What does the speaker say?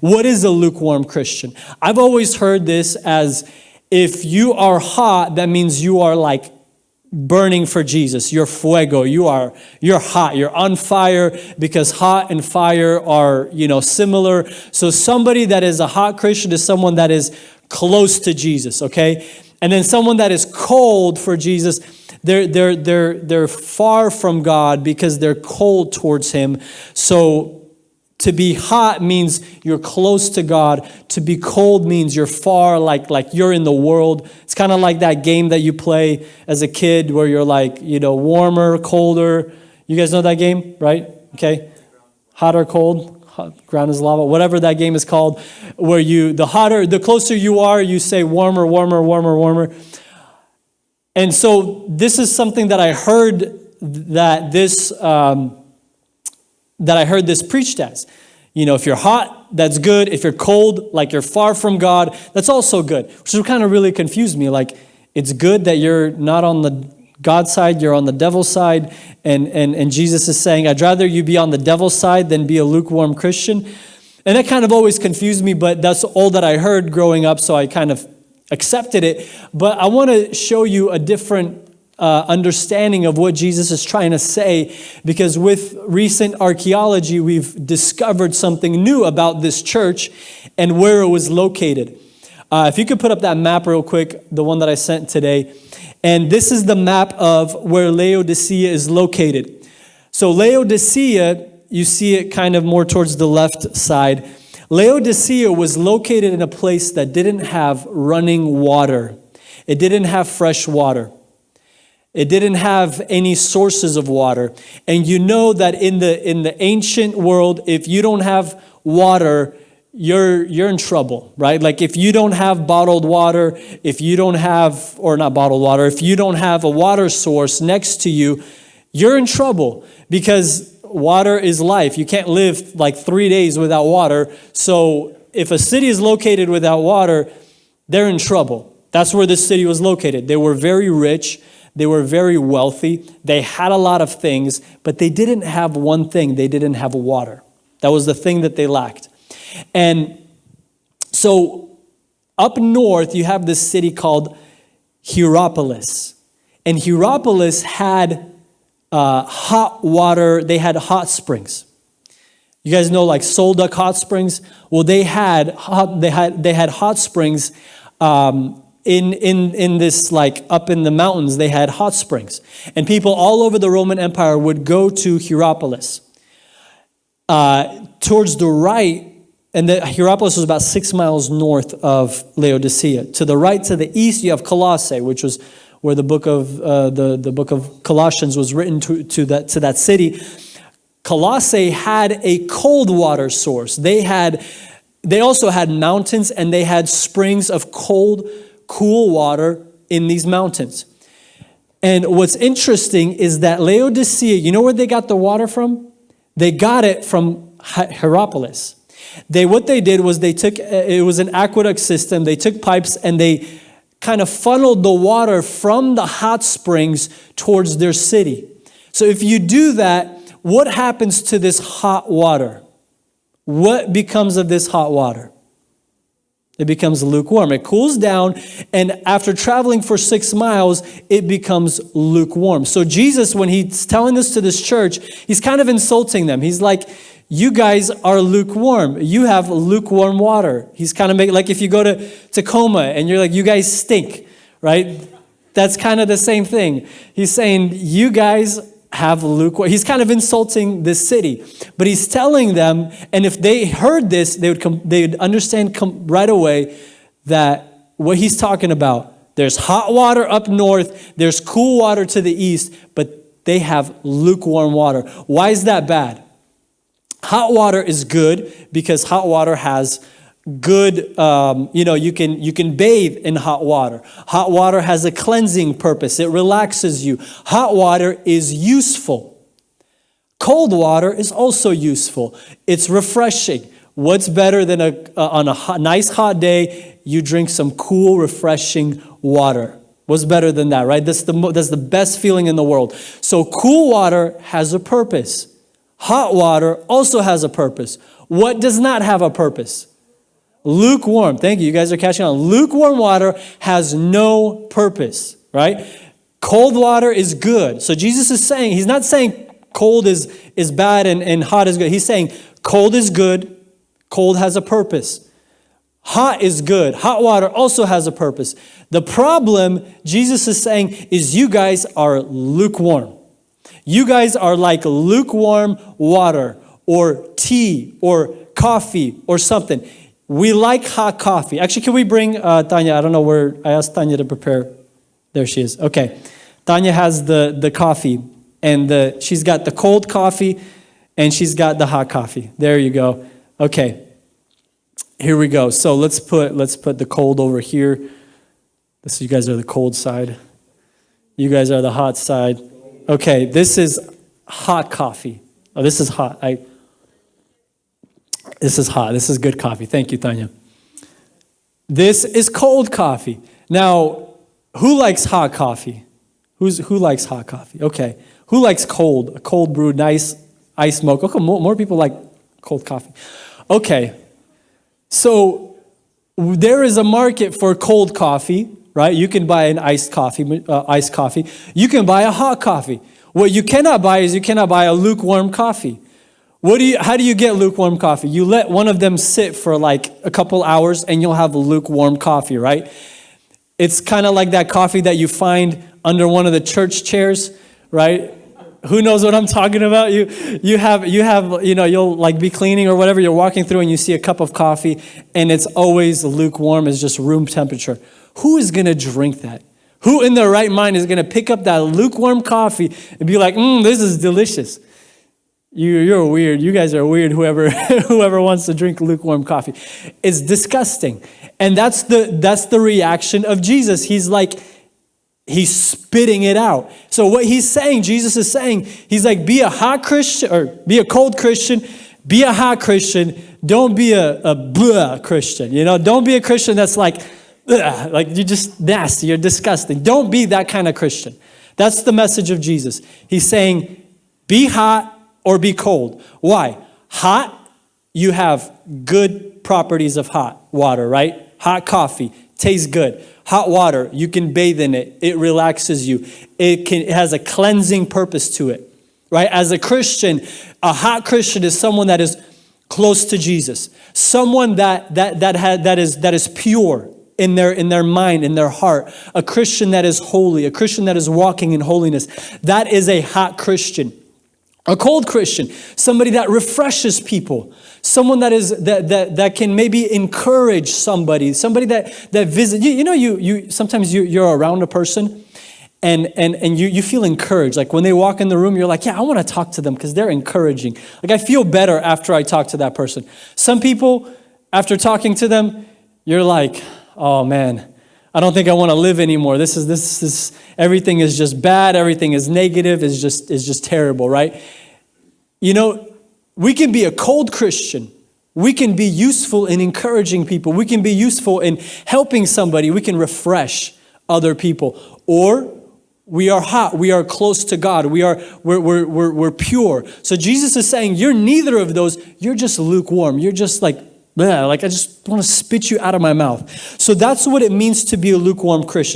What is a lukewarm Christian? I've always heard this as, if you are hot, that means you are like burning for Jesus. You're fuego. You're hot. You're on fire, because hot and fire are, similar. So somebody that is a hot Christian is someone that is close to Jesus, okay? And then someone that is cold for Jesus, they're far from God because they're cold towards him. So to be hot means you're close to God. To be cold means you're far, like you're in the world. It's kind of like that game that you play as a kid where you're like, warmer, colder. You guys know that game, right? Okay. Hot or cold? Hot, ground is lava. Whatever that game is called, where the closer you are, you say warmer, warmer, warmer, warmer. And so this is something that I heard this preached as. If you're hot, that's good. If you're cold, like you're far from God, that's also good. Which kind of really confused me. Like, it's good that you're not on the God side, you're on the devil's side. And Jesus is saying, I'd rather you be on the devil's side than be a lukewarm Christian. And that kind of always confused me, but that's all that I heard growing up, so I kind of accepted it. But I want to show you a different understanding of what Jesus is trying to say, because with recent archaeology, we've discovered something new about this church and where it was located. If you could put up that map real quick, the one that I sent today. And this is the map of where Laodicea is located. So Laodicea, you see it kind of more towards the left side. Laodicea was located in a place that didn't have running water. It didn't have fresh water. It didn't have any sources of water. And you know that in the ancient world, if you don't have water, you're in trouble, right? Like, if you don't have bottled water, if you don't have, or not bottled water, if you don't have a water source next to you, you're in trouble, because water is life. You can't live like 3 days without water. So if a city is located without water, they're in trouble. That's where this city was located. They were very rich. They were very wealthy. They had a lot of things, but they didn't have one thing. They didn't have water. That was the thing that they lacked. And so up north, you have this city called Hierapolis. And Hierapolis had hot water. They had hot springs. You guys know, like Solduck hot springs? Well, they had hot springs in this, like, up in the mountains. They had hot springs. And people all over the Roman Empire would go to Hierapolis. Towards the right, and Hierapolis was about 6 miles north of Laodicea. To the right, to the east, you have Colossae, which was where the book of the book of Colossians was written to that city. Colossae had a cold water source. They also had mountains, and they had springs of cold, cool water in these mountains. And what's interesting is that Laodicea, you know where they got the water from? They got it from Hierapolis. What they did was it was an aqueduct system. They took pipes and they kind of funneled the water from the hot springs towards their city. So if you do that, what happens to this hot water? What becomes of this hot water? It becomes lukewarm. It cools down, and after traveling for 6 miles, it becomes lukewarm. So Jesus, when he's telling this to this church, he's kind of insulting them. He's like, you guys are lukewarm. You have lukewarm water. He's kind of making, like, if you go to Tacoma and you're like, you guys stink, right? That's kind of the same thing. He's saying, you guys have lukewarm. He's kind of insulting this city, but he's telling them, and if they heard this, they would understand right away that what he's talking about. There's hot water up north, there's cool water to the east, but they have lukewarm water. Why is that bad? Hot water is good because hot water has good, you can bathe in hot water. Hot water has a cleansing purpose. It relaxes you. Hot water is useful. Cold water is also useful. It's refreshing. What's better than on a nice hot day, you drink some cool, refreshing water? What's better than that, right? That's the best feeling in the world. So cool water has a purpose. Hot water also has a purpose. What does not have a purpose? Lukewarm. Thank you. You guys are catching on. Lukewarm water has no purpose, right? Cold water is good. So Jesus is saying, he's not saying cold is bad and hot is good. He's saying cold is good. Cold has a purpose. Hot is good. Hot water also has a purpose. The problem, Jesus is saying, is you guys are lukewarm. You guys are like lukewarm water or tea or coffee or something. We like hot coffee. Actually, can we bring Tanya? I don't know where. I asked Tanya to prepare. There she is. Okay. Tanya has the coffee, and she's got the cold coffee, and she's got the hot coffee. There you go. Okay. Here we go. So let's put the cold over here. You guys are the cold side. You guys are the hot side. Okay, this is hot coffee. Oh, this is hot. This is hot. This is good coffee. Thank you, Tanya. This is cold coffee. Now, who likes hot coffee? Who likes hot coffee? Okay. Who likes cold? A cold brewed, nice ice milk. Okay, more people like cold coffee. Okay. So there is a market for cold coffee, right? You can buy an iced coffee. You can buy a hot coffee. What you cannot buy is a lukewarm coffee. How do you get lukewarm coffee? You let one of them sit for like a couple hours and you'll have a lukewarm coffee, right? It's kind of like that coffee that you find under one of the church chairs, right? Who knows what I'm talking about? You'll like be cleaning or whatever, you're walking through and you see a cup of coffee and it's always lukewarm, it's just room temperature. Who is going to drink that? Who in their right mind is going to pick up that lukewarm coffee and be like, this is delicious? You're weird. You guys are weird, whoever wants to drink lukewarm coffee. It's disgusting. And that's the reaction of Jesus. He's spitting it out. So what Jesus is saying, he's like, be a hot Christian, or be a cold Christian, be a hot Christian. Don't be a blah Christian. Don't be a Christian that's like you're just nasty, you're disgusting. Don't be that kind of Christian. That's the message of Jesus. He's saying, be hot or be cold. Why? Hot, you have good properties of hot water, right? Hot coffee, tastes good. Hot water, you can bathe in it. It relaxes you. It has a cleansing purpose to it, right? As a Christian, a hot Christian is someone that is close to Jesus. Someone that is pure in their mind, in their heart. A Christian that is holy, a Christian that is walking in holiness. That is a hot Christian. A cold Christian, somebody that refreshes people, someone that can maybe encourage somebody that visit. You sometimes you're around a person and you feel encouraged. Like when they walk in the room, you're like, yeah, I want to talk to them because they're encouraging. Like I feel better after I talk to that person. Some people, after talking to them, you're like, oh man, I don't think I want to live anymore. This is everything is just bad. Everything is negative. Is just terrible, right? We can be a cold Christian. We can be useful in encouraging people. We can be useful in helping somebody. We can refresh other people. Or we are hot. We are close to God. We're pure. So Jesus is saying, you're neither of those. You're just lukewarm. You're just like I just want to spit you out of my mouth. So that's what it means to be a lukewarm Christian.